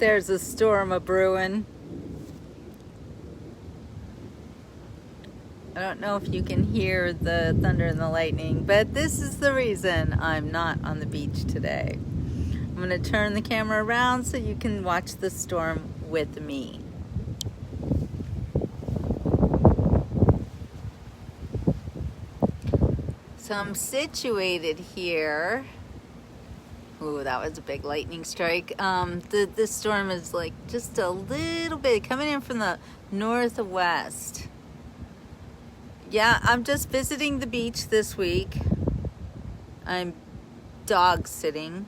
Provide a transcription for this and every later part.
There's a storm a-brewing. I don't know if you can hear the thunder and the lightning, but this is the reason I'm not on the beach today. I'm going to turn the camera around so you can watch the storm with me. So I'm situated here. Ooh, that was a big lightning strike. This storm is like just a little bit coming in from the northwest. Yeah, I'm just visiting the beach this week. I'm dog sitting.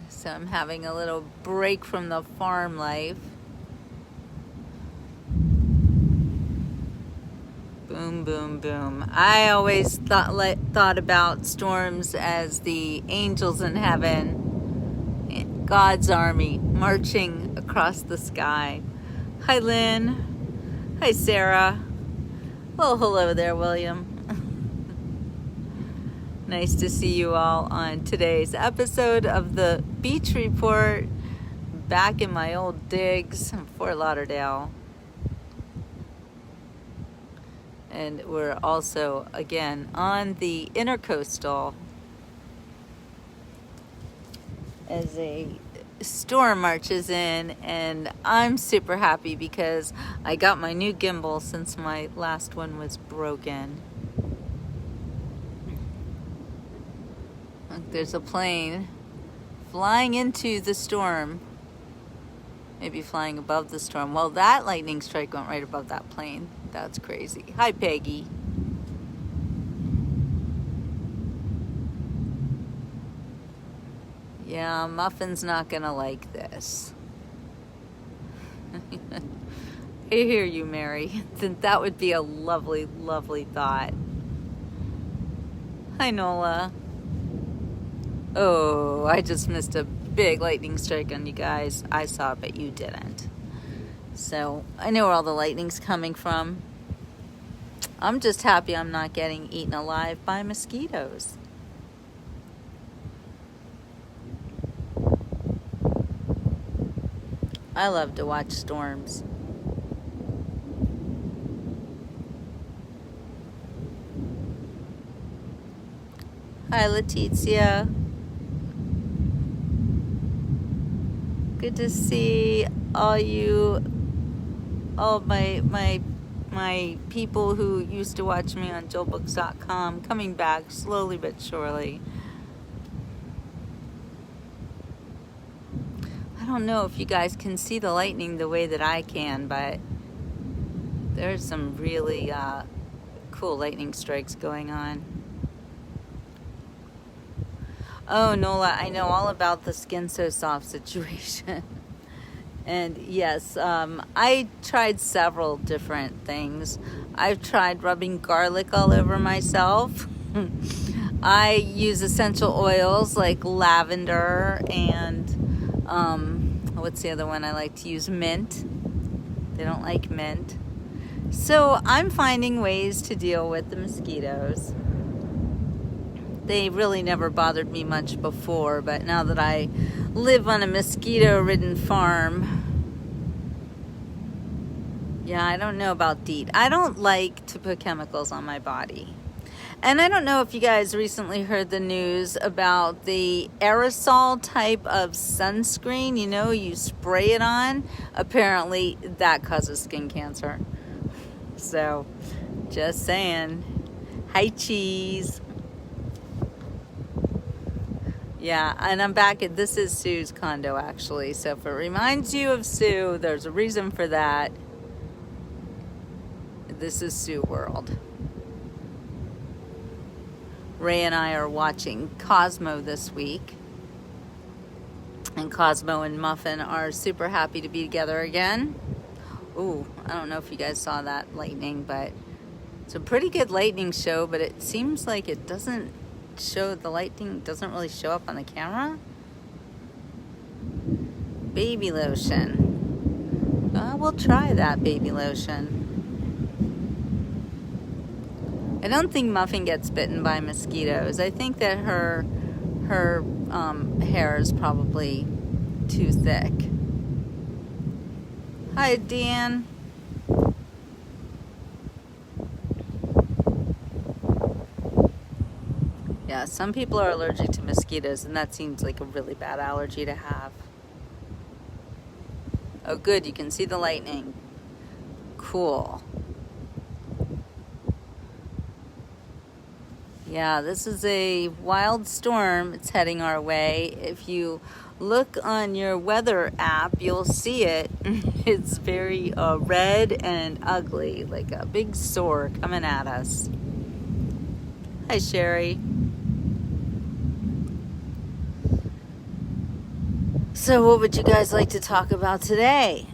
So I'm having a little break from the farm life. Boom, boom, boom. I always thought about storms as the angels in heaven, God's army marching across the sky. Hi, Lynn. Hi, Sarah. Well, hello there, William. Nice to see you all on today's episode of the Beach Report, back in my old digs in Fort Lauderdale. And we're also, again, on the intercoastal as a storm marches in, and I'm super happy because I got my new gimbal since my last one was broken. Look, there's a plane flying into the storm. Maybe flying above the storm. Well, that lightning strike went right above that plane. That's crazy. Hi, Peggy. Yeah, Muffin's not gonna like this. I hear you, Mary. That would be a lovely, lovely thought. Hi, Nola. Oh, I just missed a big lightning strike on you guys. I saw it, but you didn't. So I know where all the lightning's coming from. I'm just happy I'm not getting eaten alive by mosquitoes. I love to watch storms. Hi, Letizia. Good to see all you, all my people who used to watch me on JoelBooks.com coming back slowly but surely. I don't know if you guys can see the lightning the way that I can, but there's some really cool lightning strikes going on. Oh, Nola, I know all about the Skin So Soft situation. And yes, I tried several different things. I've tried rubbing garlic all over myself. I use essential oils like lavender and what's the other one I like to use? Mint. They don't like mint. So I'm finding ways to deal with the mosquitoes. They really never bothered me much before, but now that I live on a mosquito-ridden farm, yeah, I don't know about DEET. I don't like to put chemicals on my body. And I don't know if you guys recently heard the news about the aerosol type of sunscreen. You know, you spray it on. Apparently, that causes skin cancer. So, just saying. Hi, Cheese. Yeah, and I'm back at, this is Sue's condo actually, so if it reminds you of Sue, there's a reason for that. This is Sue World. Ray and I are watching Cosmo this week, and Cosmo and Muffin are super happy to be together again. Ooh, I don't know if you guys saw that lightning, but it's a pretty good lightning show, but it seems like it doesn't show, the lightning doesn't really show up on the camera. Baby lotion. We'll try that baby lotion. I don't think Muffin gets bitten by mosquitoes. I think that her hair is probably too thick. Hi, Dan. Yeah, some people are allergic to mosquitoes, and that seems like a really bad allergy to have. Oh, good, you can see the lightning. Cool. Yeah, this is a wild storm. It's heading our way. If you look on your weather app, you'll see it. It's very red and ugly, like a big sore coming at us. Hi, Sherry. So what would you guys like to talk about today?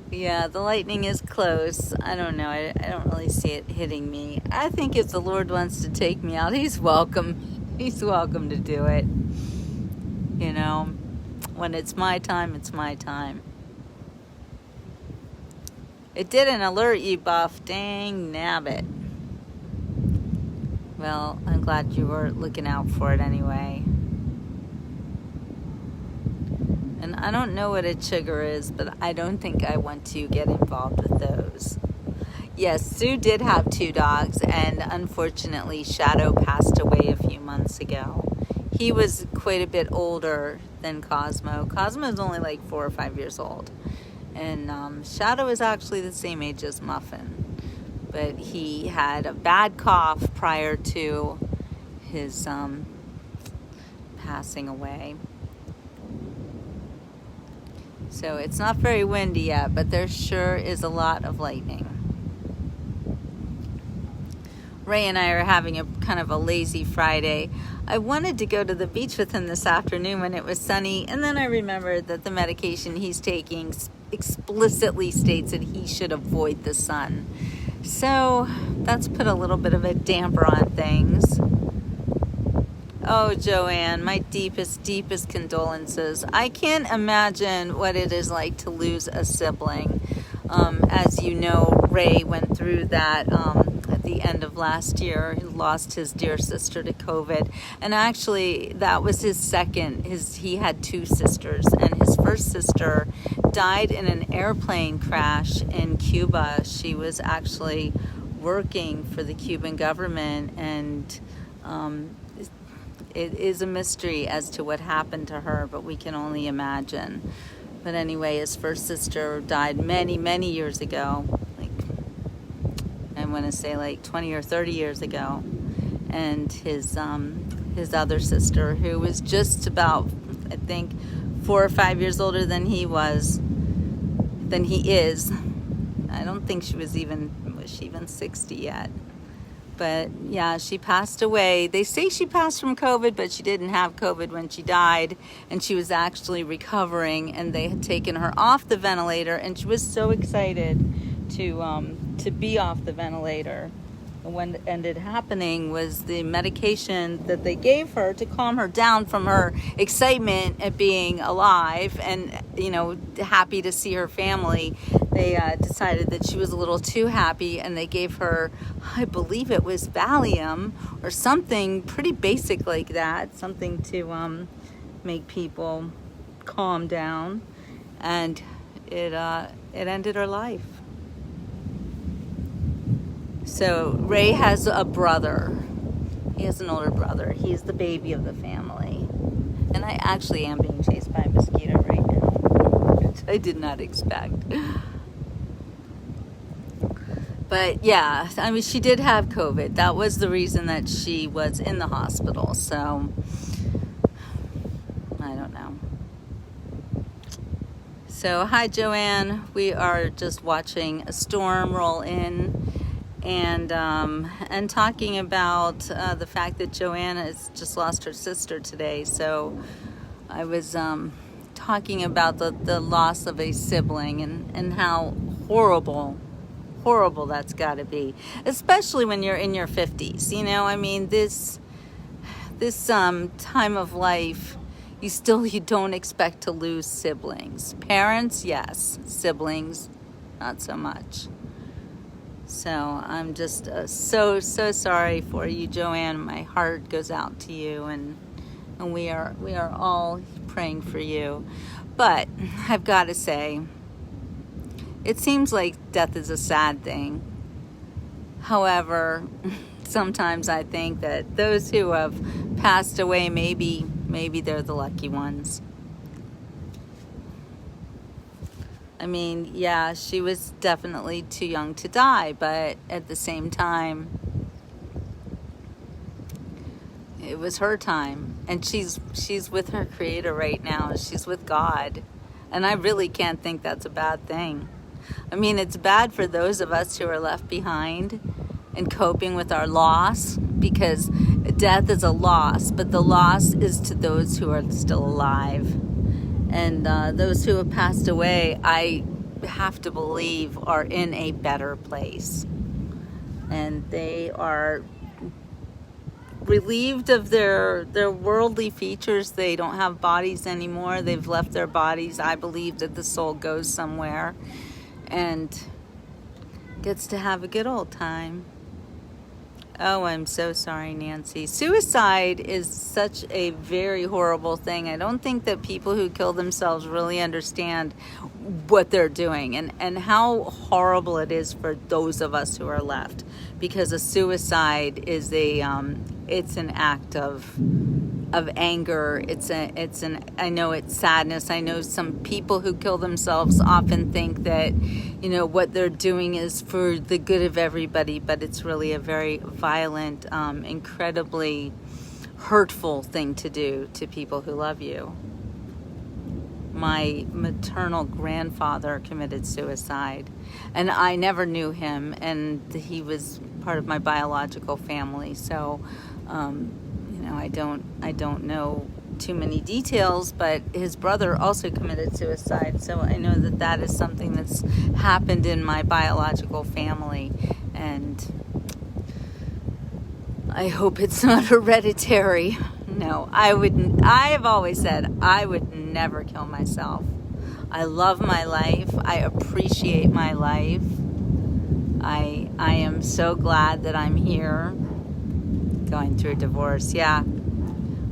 Yeah, the lightning is close. I don't know. I don't really see it hitting me. I think if the Lord wants to take me out, He's welcome. He's welcome to do it. You know, when it's my time, it's my time. It didn't alert you, Buff. Dang nabbit. Well, I'm glad you were looking out for it anyway. And I don't know what a chigger is, but I don't think I want to get involved with those. Yes, Sue did have 2 dogs, and unfortunately Shadow passed away a few months ago. He was quite a bit older than Cosmo. Cosmo is only like 4 or 5 years old. And Shadow is actually the same age as Muffin. But he had a bad cough prior to his passing away. So it's not very windy yet, but there sure is a lot of lightning. Ray and I are having a kind of a lazy Friday. I wanted to go to the beach with him this afternoon when it was sunny, and then I remembered that the medication he's taking explicitly states that he should avoid the sun. So that's put a little bit of a damper on things. Oh, Joanne, my deepest, deepest condolences. I can't imagine what it is like to lose a sibling. As you know, Ray went through that at the end of last year. He lost his dear sister to COVID. And actually, that was his second. He had 2 sisters. And his first sister died in an airplane crash in Cuba. She was actually working for the Cuban government, and it is a mystery as to what happened to her, but we can only imagine. But anyway, his first sister died many, many years ago. Like, I want to say like 20 or 30 years ago. And his other sister, who was just about, I think, 4 or 5 years older than he is. I don't think was she even 60 yet? But yeah, she passed away. They say she passed from COVID, but she didn't have COVID when she died, and she was actually recovering, and they had taken her off the ventilator, and she was so excited to be off the ventilator. And what ended happening was the medication that they gave her to calm her down from her excitement at being alive and, you know, happy to see her family. They decided that she was a little too happy, and they gave her, I believe it was Valium or something pretty basic like that, something to make people calm down, and it ended her life. So Ray has a brother. He has an older brother. He's the baby of the family. And I actually am being chased by a mosquito right now, which I did not expect. But yeah, I mean, she did have COVID. That was the reason that she was in the hospital. So I don't know. So hi, Joanne. We are just watching a storm roll in. And talking about the fact that Joanna has just lost her sister today. So I was talking about the loss of a sibling and how horrible that's got to be, especially when you're in your 50s. You know, I mean, this time of life, you don't expect to lose siblings. Parents, yes. Siblings, not so much. So I'm just so sorry for you, Joanne. My heart goes out to you, and and we are all praying for you. But I've got to say, it seems like death is a sad thing. However, sometimes I think that those who have passed away, maybe they're the lucky ones. I mean, yeah, she was definitely too young to die, but at the same time, it was her time, and she's with her Creator right now. She's with God, and I really can't think that's a bad thing. I mean, it's bad for those of us who are left behind and coping with our loss, because death is a loss, but the loss is to those who are still alive. And those who have passed away, I have to believe, are in a better place. And they are relieved of their worldly features. They don't have bodies anymore. They've left their bodies. I believe that the soul goes somewhere and gets to have a good old time. Oh, I'm so sorry, Nancy. Suicide is such a very horrible thing. I don't think that people who kill themselves really understand what they're doing and how horrible it is for those of us who are left. Because a suicide is it's an act of anger. I know it's sadness. I know some people who kill themselves often think that, what they're doing is for the good of everybody, but it's really a very violent, incredibly hurtful thing to do to people who love you. My maternal grandfather committed suicide, and I never knew him, and he was part of my biological family, so I don't know too many details, but his brother also committed suicide, so I know that is something that's happened in my biological family, and I hope it's not hereditary. No, I've always said I would never kill myself. I love my life. I appreciate my life. I am so glad that I'm here going through a divorce. Yeah.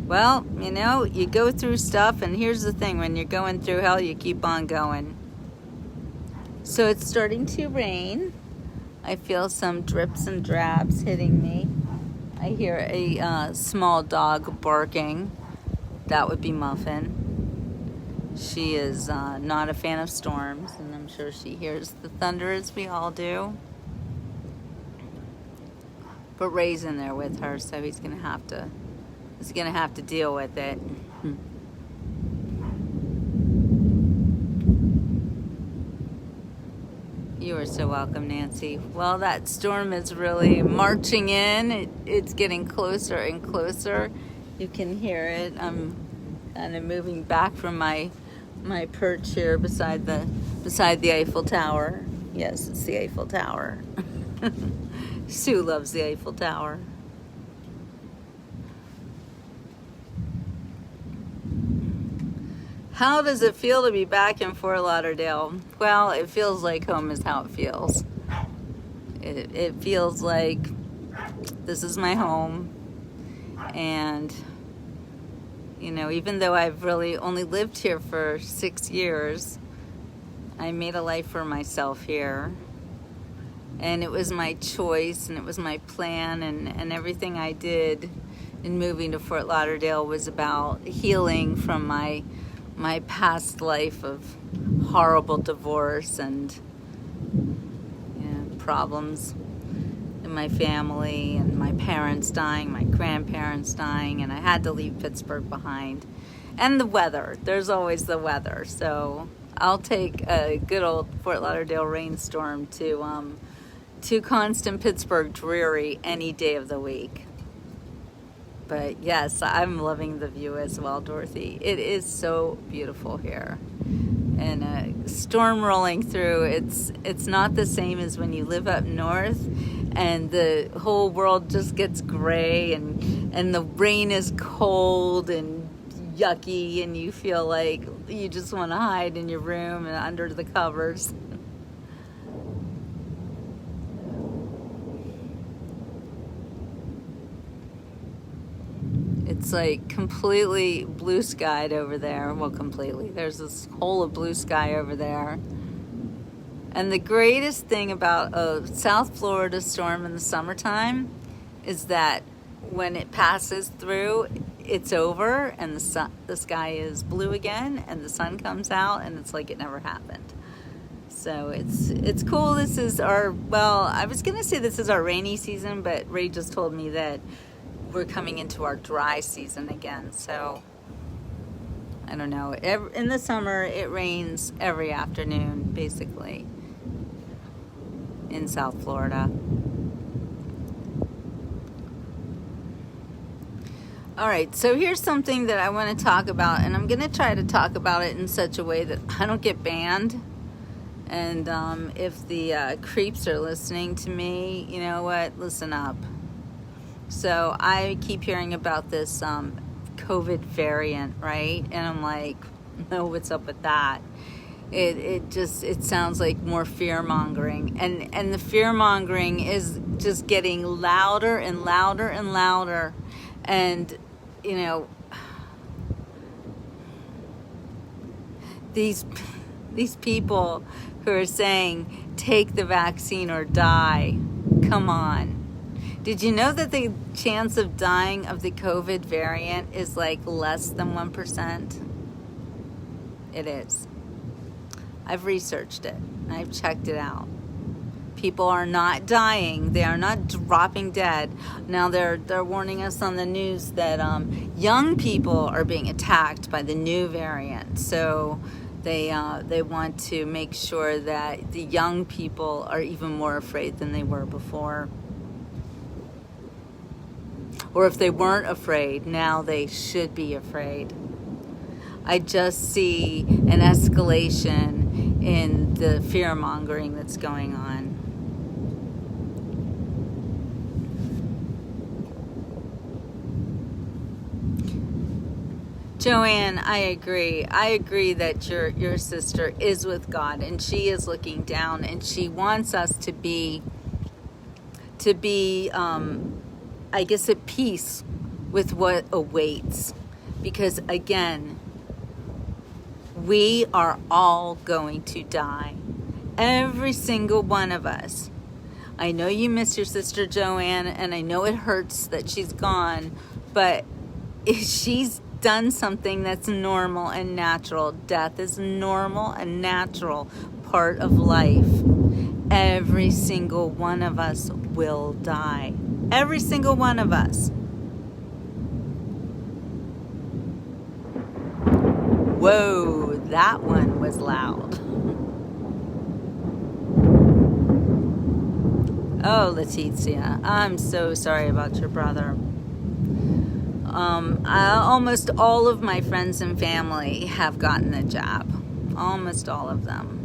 Well, you go through stuff, and here's the thing. When you're going through hell, you keep on going. So it's starting to rain. I feel some drips and drabs hitting me. I hear a small dog barking. That would be Muffin. She is not a fan of storms, and I'm sure she hears the thunder as we all do. But Ray's in there with her, so he's gonna have to deal with it. You are so welcome, Nancy. Well, that storm is really marching in. It's getting closer and closer. You can hear it. I'm kind of moving back from my perch here beside the Eiffel Tower. Yes, it's the Eiffel Tower. Sue loves the Eiffel Tower. How does it feel to be back in Fort Lauderdale? Well, it feels like home is how it feels. It feels like this is my home. And, even though I've really only lived here for 6 years, I made a life for myself here. And it was my choice, and it was my plan, and everything I did in moving to Fort Lauderdale was about healing from my past life of horrible divorce and problems in my family, and my parents dying, my grandparents dying, and I had to leave Pittsburgh behind. And the weather. There's always the weather. So I'll take a good old Fort Lauderdale rainstorm to constant Pittsburgh dreary any day of the week. But yes, I'm loving the view as well, Dorothy. It is so beautiful here. And a storm rolling through, it's not the same as when you live up north and the whole world just gets gray and the rain is cold and yucky, and you feel like you just want to hide in your room and under the covers. It's like completely blue skied over there. Well, completely. There's this hole of blue sky over there. And the greatest thing about a South Florida storm in the summertime is that when it passes through, it's over and the sky is blue again and the sun comes out and it's like it never happened. So it's cool. This is our, well, I was going to say this is our rainy season, but Ray just told me that we're coming into our dry season again. So I don't know. In the summer, it rains every afternoon, basically, in South Florida. All right, so here's something that I want to talk about, and I'm going to try to talk about it in such a way that I don't get banned. And if the creeps are listening to me, you know what? Listen up. So I keep hearing about this COVID variant, right? And I'm like, no, what's up with that? It sounds like more fear mongering, and the fear mongering is just getting louder and louder and louder, and you know, these people who are saying take the vaccine or die. Come on. Did you know that the chance of dying of the COVID variant is like less than 1%? It is. I've researched it. I've checked it out. People are not dying. They are not dropping dead. Now they're warning us on the news that young people are being attacked by the new variant. So they want to make sure that the young people are even more afraid than they were before. Or if they weren't afraid, now they should be afraid. I just see an escalation in the fear-mongering that's going on. Joanne, I agree. I agree that your sister is with God and she is looking down and she wants us to be I guess at peace with what awaits. Because again, we are all going to die. Every single one of us. I know you miss your sister Joanne, and I know it hurts that she's gone, but if she's done something that's normal and natural, death is normal and natural part of life. Every single one of us will die. Every single one of us. Whoa, that one was loud. Oh, Leticia, I'm so sorry about your brother. Almost all of my friends and family have gotten the jab. Almost all of them.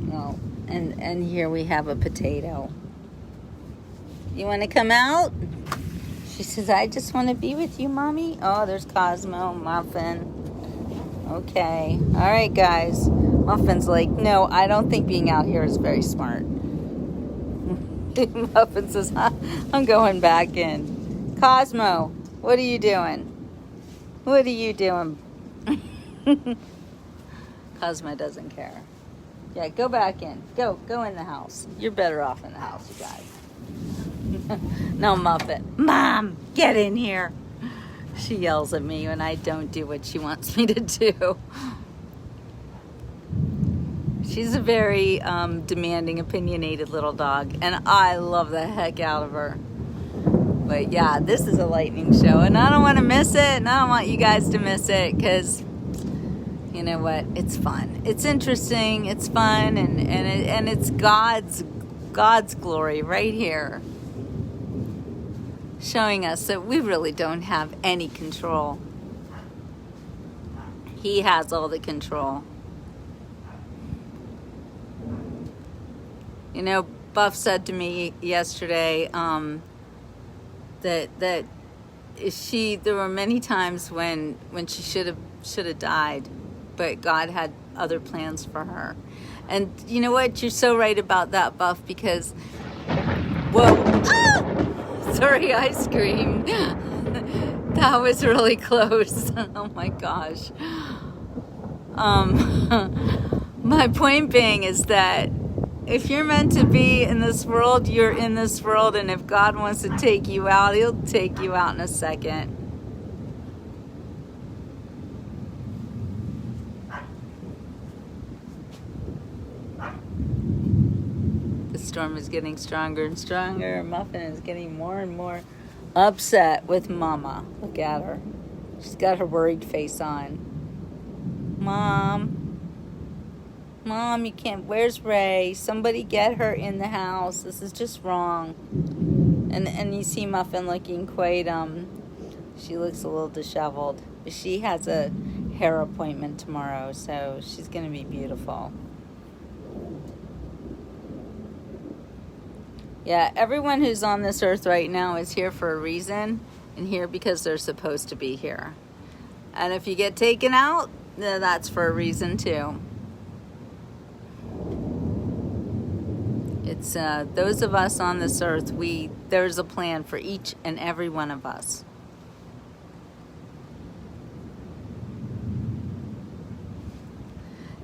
Well, and here we have a potato. You want to come out? She says, I just want to be with you, Mommy. Oh, there's Cosmo, Muffin. Okay. All right, guys. Muffin's like, no, I don't think being out here is very smart. Muffin says, I'm going back in. Cosmo, what are you doing? What are you doing? Cosmo doesn't care. Yeah, go back in. Go in the house. You're better off in the house, you guys. No, Muffin. Mom, get in here. She yells at me when I don't do what she wants me to do. She's a very demanding, opinionated little dog, and I love the heck out of her. But yeah, this is a lightning show, and I don't want to miss it, and I don't want you guys to miss it, because you know what? It's fun. It's interesting. It's fun, and it's God's glory right here, showing us that we really don't have any control. He has all the control. You know, Buff said to me yesterday that there were many times when she should have died, but God had other plans for her. And you know what? You're so right about that, Buff, because Whoa. Ah! Sorry, I screamed. That was really close. Oh my gosh. My point being is that if you're meant to be in this world, you're in this world, and if God wants to take you out, he'll take you out in a second. The storm is getting stronger and stronger. Muffin is getting more and more upset with Mama. Look at her. She's got her worried face on. Mom, you can't. Where's Ray? Somebody get her in the house. This is just wrong. And you see Muffin looking quite, she looks a little disheveled. But she has a hair appointment tomorrow, so she's going to be beautiful. Yeah, everyone who's on this earth right now is here for a reason, and here because they're supposed to be here. And if you get taken out, then that's for a reason too. It's those of us on this earth, there's a plan for each and every one of us.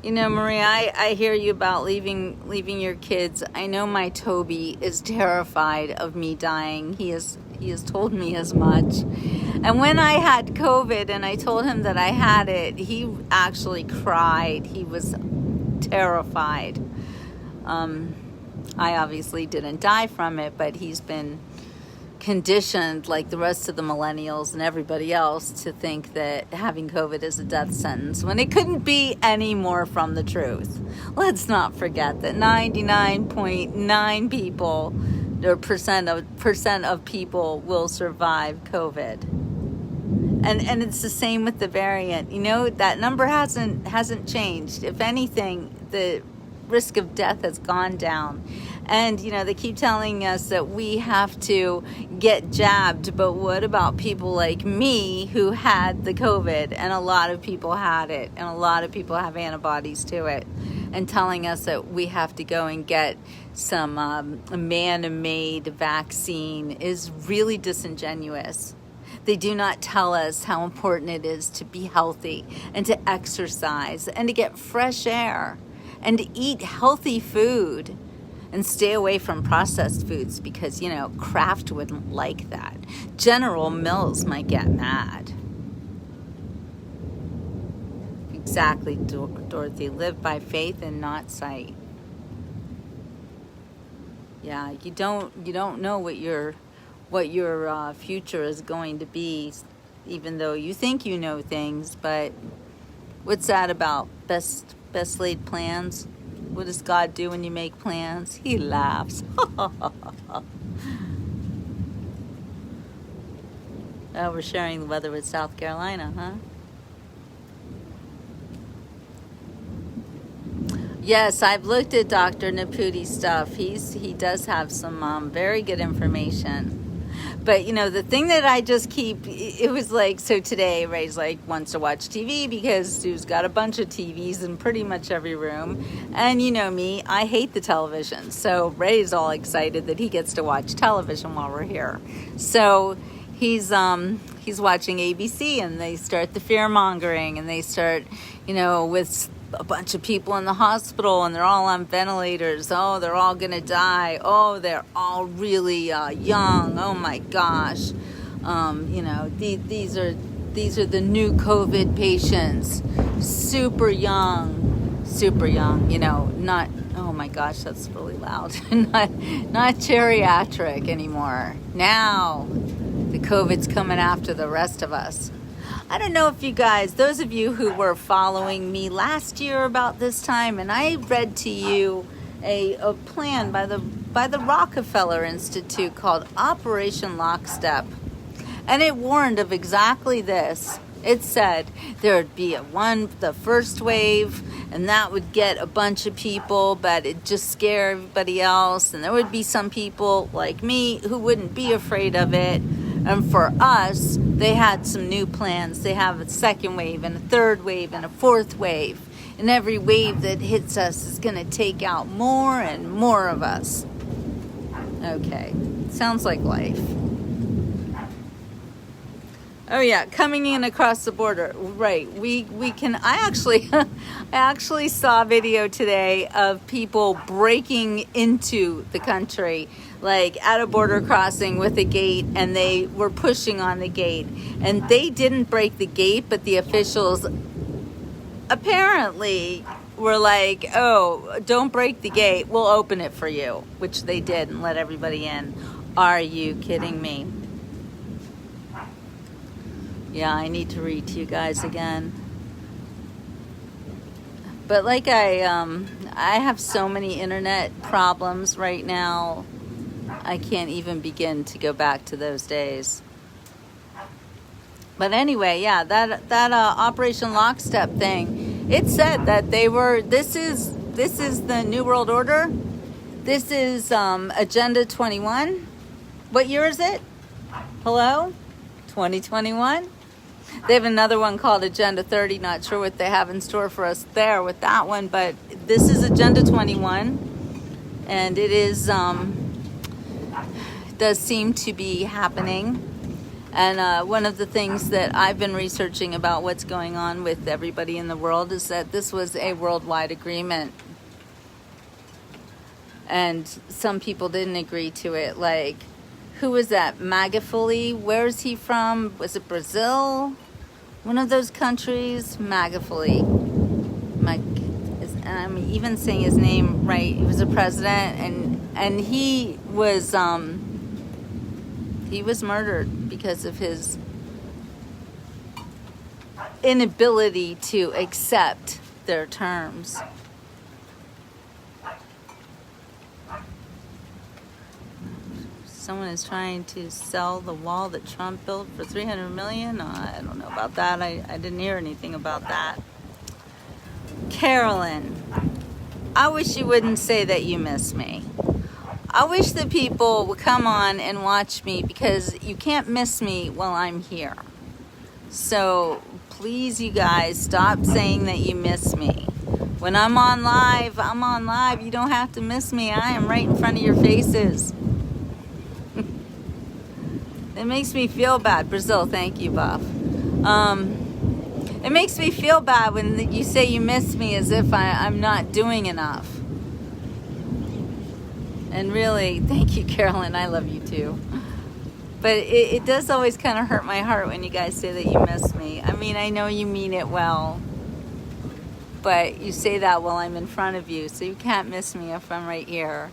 You know, Maria, I hear you about leaving your kids. I know my Toby is terrified of me dying. He has told me as much. And when I had COVID and I told him that I had it, he actually cried. He was terrified. I obviously didn't die from it, but he's been conditioned, like the rest of the millennials and everybody else, to think that having COVID is a death sentence when it couldn't be any more from the truth. Let's not forget that 99.9 people or percent of people will survive COVID. And it's the same with the variant. You know, that number hasn't changed. If anything, the risk of death has gone down. And, you know, they keep telling us that we have to get jabbed, but what about people like me who had the COVID, and a lot of people had it, and a lot of people have antibodies to it, and telling us that we have to go and get some man-made vaccine is really disingenuous. They do not tell us how important it is to be healthy and to exercise and to get fresh air and to eat healthy food and stay away from processed foods because, you know, Kraft wouldn't like that. General Mills might get mad. Exactly, Dorothy. Live by faith and not sight. Yeah, you don't know what your future is going to be, even though you think you know things. But what's that about? Best laid plans? What does God do when you make plans? He laughs. Oh, we're sharing the weather with South Carolina, huh? Yes, I've looked at Dr. Naputi's stuff. He does have some very good information. But, you know, the thing that I just it was like, so today Ray's like wants to watch TV because Sue's got a bunch of TVs in pretty much every room. And you know me, I hate the television. So Ray's all excited that he gets to watch television while we're here. So he's watching ABC, and they start the fear mongering, and they start, you know, with a bunch of people in the hospital, and they're all on ventilators. Oh, they're all gonna die. Oh, they're all really young. Oh my gosh. You know, these are the new COVID patients. Super young. You know, not. Oh my gosh, that's really loud. not geriatric anymore. Now, the COVID's coming after the rest of us. I don't know if you guys, those of you who were following me last year about this time, and I read to you a plan by the Rockefeller Institute called Operation Lockstep. And it warned of exactly this. It said there would be the first wave, and that would get a bunch of people, but it'd just scare everybody else. And there would be some people like me who wouldn't be afraid of it. And for us, they had some new plans. They have a second wave and a third wave and a fourth wave. And every wave that hits us is going to take out more and more of us. Okay, sounds like life. Oh yeah, coming in across the border. Right. We can I actually I actually saw a video today of people breaking into the country, like at a border crossing with a gate, and they were pushing on the gate. And they didn't break the gate, but the officials apparently were like, "Oh, don't break the gate. We'll open it for you," which they did and let everybody in. Are you kidding me? Yeah, I need to read to you guys again. But like I have so many internet problems right now. I can't even begin to go back to those days. But anyway, yeah, that Operation Lockstep thing. It said that they were. This is the New World Order. This is Agenda 21. What year is it? Hello, 2021. They have another one called Agenda 30. Not sure what they have in store for us there with that one, but this is Agenda 21, and it is does seem to be happening. And one of the things that I've been researching about what's going on with everybody in the world is that this was a worldwide agreement, and some people didn't agree to it. Like, who was that? Magafuli? Where is he from? Was it Brazil? One of those countries, Magafuli. And I'm even saying his name right. He was a president, and he was murdered because of his inability to accept their terms. Someone is trying to sell the wall that Trump built for $300 million. I don't know about that. I didn't hear anything about that. Carolyn, I wish you wouldn't say that you miss me. I wish that people would come on and watch me, because you can't miss me while I'm here. So please, you guys, stop saying that you miss me. When I'm on live, I'm on live. You don't have to miss me. I am right in front of your faces. It makes me feel bad. Brazil, thank you, Buff. It makes me feel bad when you say you miss me, as if I'm not doing enough. And really, thank you, Carolyn. I love you too. But it does always kind of hurt my heart when you guys say that you miss me. I mean, I know you mean it well, but you say that while I'm in front of you, so you can't miss me if I'm right here.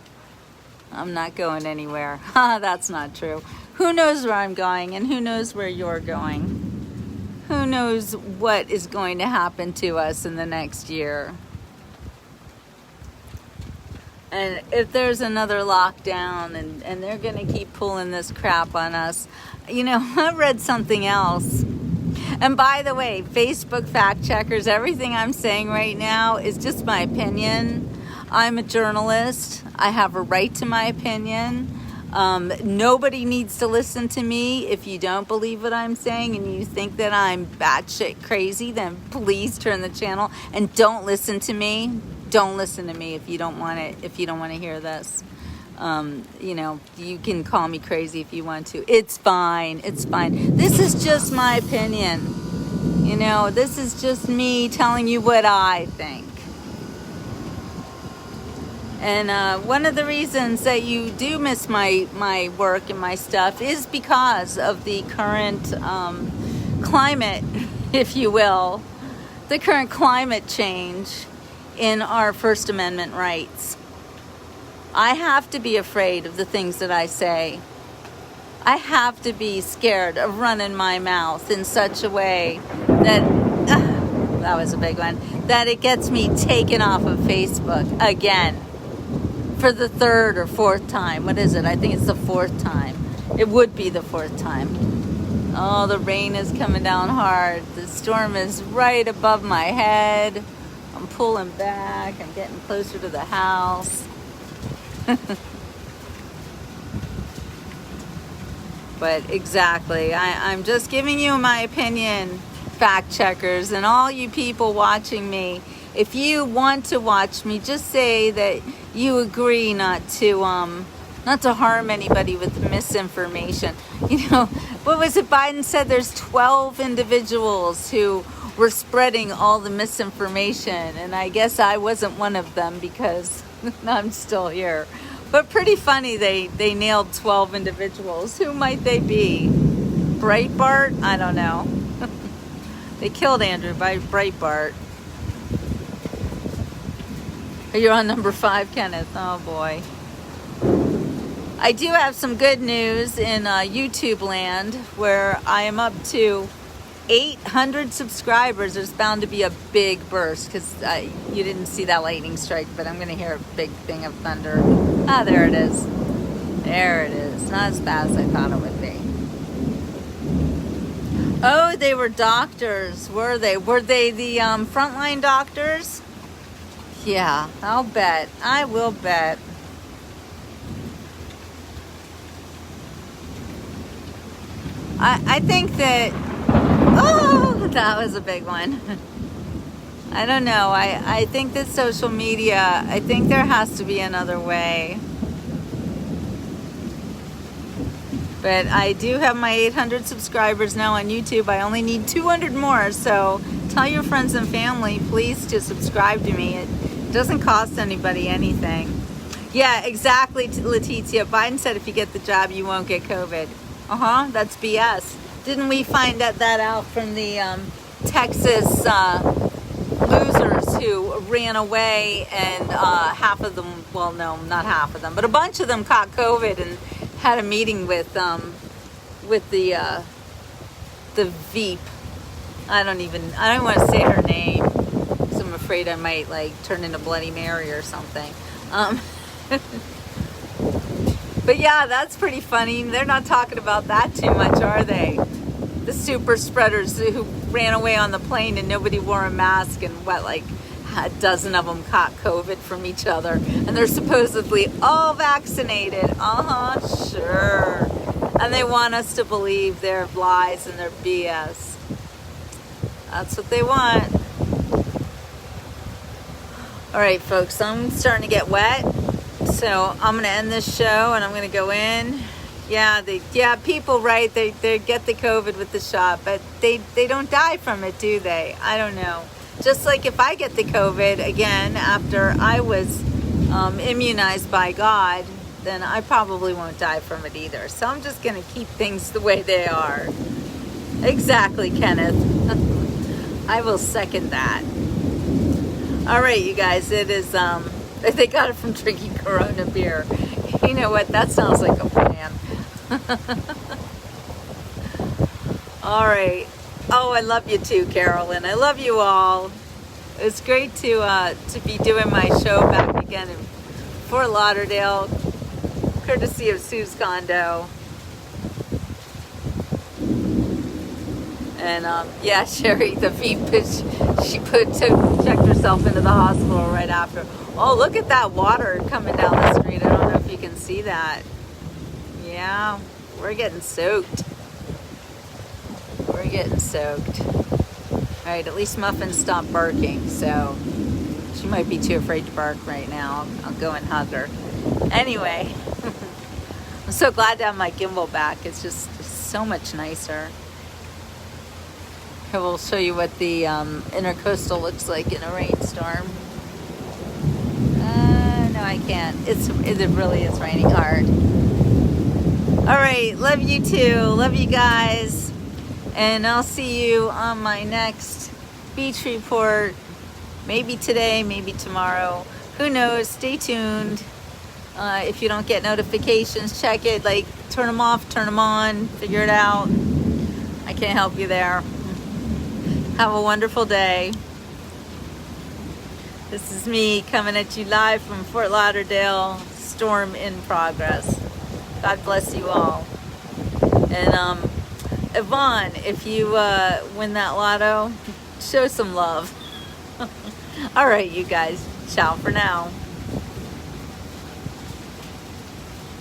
I'm not going anywhere. That's not true. Who knows where I'm going, and who knows where you're going? Who knows what is going to happen to us in the next year? And if there's another lockdown and they're going to keep pulling this crap on us, I read something else. And by the way, Facebook fact checkers, everything I'm saying right now is just my opinion. I'm a journalist. I have a right to my opinion. Nobody needs to listen to me. If you don't believe what I'm saying and you think that I'm batshit crazy, then please turn the channel and don't listen to me. Don't listen to me if you don't want it. If you don't want to hear this, you can call me crazy if you want to. It's fine. It's fine. This is just my opinion. This is just me telling you what I think. And one of the reasons that you do miss my work and my stuff is because of the current climate, if you will, the current climate change in our First Amendment rights. I have to be afraid of the things that I say. I have to be scared of running my mouth in such a way that, that was a big one, that it gets me taken off of Facebook again. For the third or fourth time. What is it? I think it's the fourth time. It would be the fourth time. Oh, the rain is coming down hard. The storm is right above my head. I'm pulling back. I'm getting closer to the house. But exactly, I'm just giving you my opinion, fact checkers, and all you people watching me. If you want to watch me, just say that you agree not to not to harm anybody with misinformation. You know, what was it? Biden said there's 12 individuals who were spreading all the misinformation, and I guess I wasn't one of them because I'm still here. But pretty funny, they nailed 12 individuals. Who might they be? Breitbart? I don't know. They killed Andrew by Breitbart. You're on number 5, Kenneth. Oh boy. I do have some good news in YouTube land, where I am up to 800 subscribers. There's bound to be a big burst because you didn't see that lightning strike, but I'm going to hear a big thing of thunder. Ah, there it is. There it is. Not as bad as I thought it would be. Oh, they were doctors, were they? Were they the frontline doctors? Yeah, I'll bet. I will bet. I think that... Oh, that was a big one. I don't know. I think that social media, I think there has to be another way. But I do have my 800 subscribers now on YouTube. I only need 200 more. So tell your friends and family, please, to subscribe to me. It doesn't cost anybody anything. Yeah, exactly, Letitia. Biden said if you get the job, you won't get COVID. That's BS. Didn't we find that out from the Texas losers who ran away, and half of them, well, no, not half of them, but a bunch of them caught COVID and had a meeting with the Veep. I don't want to say her name because I'm afraid I might turn into Bloody Mary or something. But yeah, that's pretty funny. They're not talking about that too much, are they? The super spreaders who ran away on the plane and nobody wore a mask, and a dozen of them caught COVID from each other, and they're supposedly all vaccinated. Sure. And they want us to believe their lies and their BS. That's what they want. All right, folks, I'm starting to get wet, so I'm going to end this show and I'm going to go in. Yeah, people, right? They get the COVID with the shot, but they don't die from it, do they? I don't know. Just like if I get the COVID again after I was immunized by God, then I probably won't die from it either. So I'm just going to keep things the way they are. Exactly, Kenneth. I will second that. All right, you guys, it is, they got it from drinking Corona beer. You know what? That sounds like a plan. All right. Oh, I love you too, Carolyn. I love you all. It's great to be doing my show back again in Fort Lauderdale, courtesy of Sue's condo. And yeah, Sherry, the feet pitch, she checked herself into the hospital right after. Oh, look at that water coming down the street. I don't know if you can see that. Yeah, we're getting soaked. We're getting soaked. All right, at least Muffin stopped barking, so she might be too afraid to bark right now. I'll go and hug her. Anyway, I'm so glad to have my gimbal back. It's just so much nicer. Here, we'll show you what the intercoastal looks like in a rainstorm. No, I can't. It really is raining hard. All right, love you too. Love you guys. And I'll see you on my next beach report. Maybe today, maybe tomorrow. Who knows? Stay tuned. If you don't get notifications, check it. Turn them off, turn them on. Figure it out. I can't help you there. Have a wonderful day. This is me coming at you live from Fort Lauderdale. Storm in progress. God bless you all. And Yvonne, if you win that lotto, show some love. All right, you guys. Ciao for now.